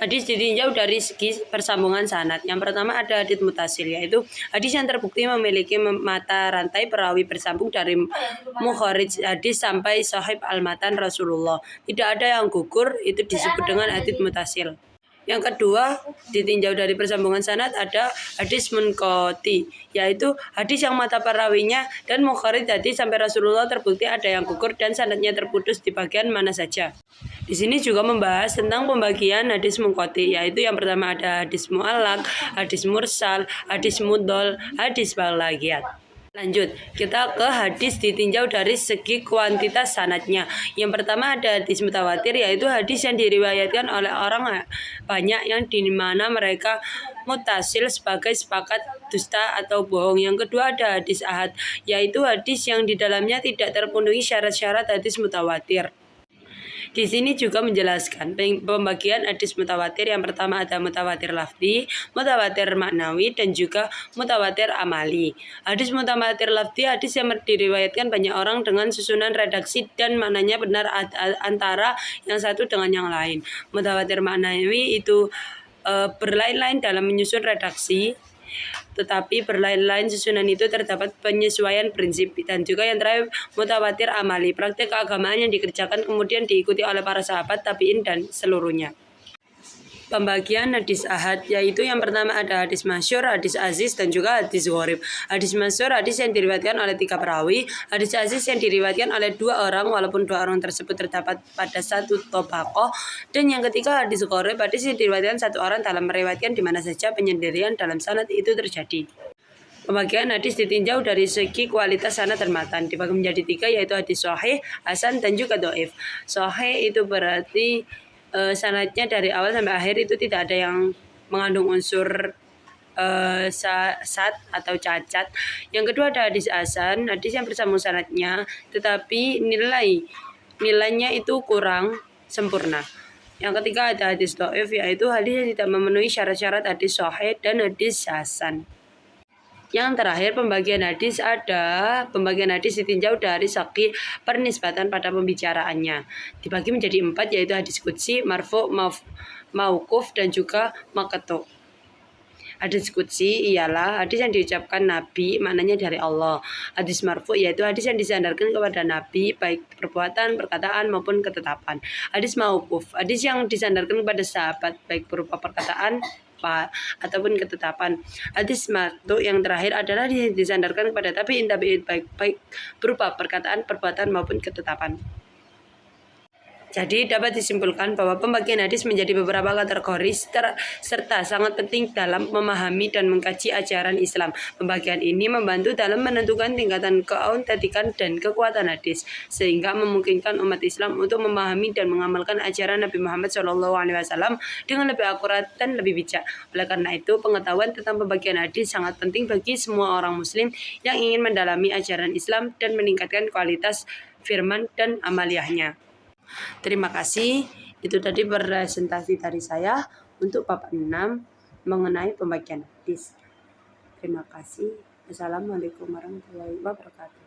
Hadis ditinjau dari segi persambungan sanad. Yang pertama ada hadis mutasil, yaitu hadis yang terbukti memiliki mata rantai perawi bersambung dari mukharij hadis sampai sahib al-matan Rasulullah. Tidak ada yang gugur, itu disebut dengan hadis mutasil. Yang kedua, ditinjau dari persambungan sanad ada hadis munqati, yaitu hadis yang mata perawinya dan mukharij hadis sampai Rasulullah terbukti ada yang gugur dan sanadnya terputus di bagian mana saja. Di sini juga membahas tentang pembagian hadis munqati, yaitu yang pertama ada hadis mu'allaq, hadis mursal, hadis mudhol, hadis balaghiyat. Lanjut, kita ke hadis ditinjau dari segi kuantitas sanadnya. Yang pertama ada hadis mutawatir, yaitu hadis yang diriwayatkan oleh orang banyak yang dimana mereka mutasil sebagai sepakat dusta atau bohong. Yang kedua ada hadis ahad, yaitu hadis yang di dalamnya tidak terpenuhi syarat-syarat hadis mutawatir. Di sini juga menjelaskan pembagian hadis mutawatir. Yang pertama ada mutawatir lafzi, mutawatir maknawi, dan juga mutawatir amali. Hadis mutawatir lafzi hadis yang diriwayatkan banyak orang dengan susunan redaksi dan maknanya benar antara yang satu dengan yang lain. Mutawatir maknawi itu berlain-lain dalam menyusun redaksi, tetapi berlain-lain susunan itu terdapat penyesuaian prinsip. Dan juga yang terakhir mutawatir amali, praktik keagamaan yang dikerjakan kemudian diikuti oleh para sahabat, tabi'in, dan seluruhnya. Pembagian hadis ahad, yaitu yang pertama ada hadis masyhur, hadis aziz, dan juga hadis gharib. Hadis masyhur hadis yang diriwayatkan oleh 3 perawi, hadis aziz yang diriwayatkan oleh 2 orang walaupun 2 orang tersebut terdapat pada satu tobaqoh, dan yang ketiga hadis gharib hadis yang diriwayatkan 1 orang dalam meriwayatkan di mana saja penyendirian dalam sanad itu terjadi. Pembagian hadis ditinjau dari segi kualitas sanad dan matan, dibagi menjadi 3, yaitu hadis sahih, hasan, dan juga dhaif. Sahih itu berarti sanadnya dari awal sampai akhir itu tidak ada yang mengandung unsur sat atau cacat. Yang kedua ada hadis hasan, hadis yang bersambung sanadnya tetapi nilainya itu kurang sempurna. Yang ketiga ada hadis dhaif, yaitu hadis yang tidak memenuhi syarat-syarat hadis sahih dan hadis hasan. Yang terakhir pembagian hadis ditinjau dari segi pernisbatan pada pembicaraannya. Dibagi menjadi 4, yaitu hadis qudsi, marfu, mauquf, dan juga maqtu'. Hadis qudsi ialah hadis yang diucapkan Nabi, maknanya dari Allah. Hadis marfu yaitu hadis yang disandarkan kepada Nabi, baik perbuatan, perkataan, maupun ketetapan. Hadis mauquf, hadis yang disandarkan kepada sahabat, baik berupa perkataan ataupun ketetapan. Hadis maqtu' yang terakhir adalah disandarkan kepada tabi'in, baik berupa perkataan, perbuatan, maupun ketetapan. Jadi dapat disimpulkan bahwa pembagian hadis menjadi beberapa kategori serta sangat penting dalam memahami dan mengkaji ajaran Islam. Pembagian ini membantu dalam menentukan tingkatan keautentikan dan kekuatan hadis, sehingga memungkinkan umat Islam untuk memahami dan mengamalkan ajaran Nabi Muhammad SAW dengan lebih akurat dan lebih bijak. Oleh karena itu, pengetahuan tentang pembagian hadis sangat penting bagi semua orang Muslim yang ingin mendalami ajaran Islam dan meningkatkan kualitas firman dan amaliyahnya. Terima kasih. Itu tadi presentasi dari saya untuk bab 6 mengenai pembagian hadis. Terima kasih. Assalamualaikum warahmatullahi wabarakatuh.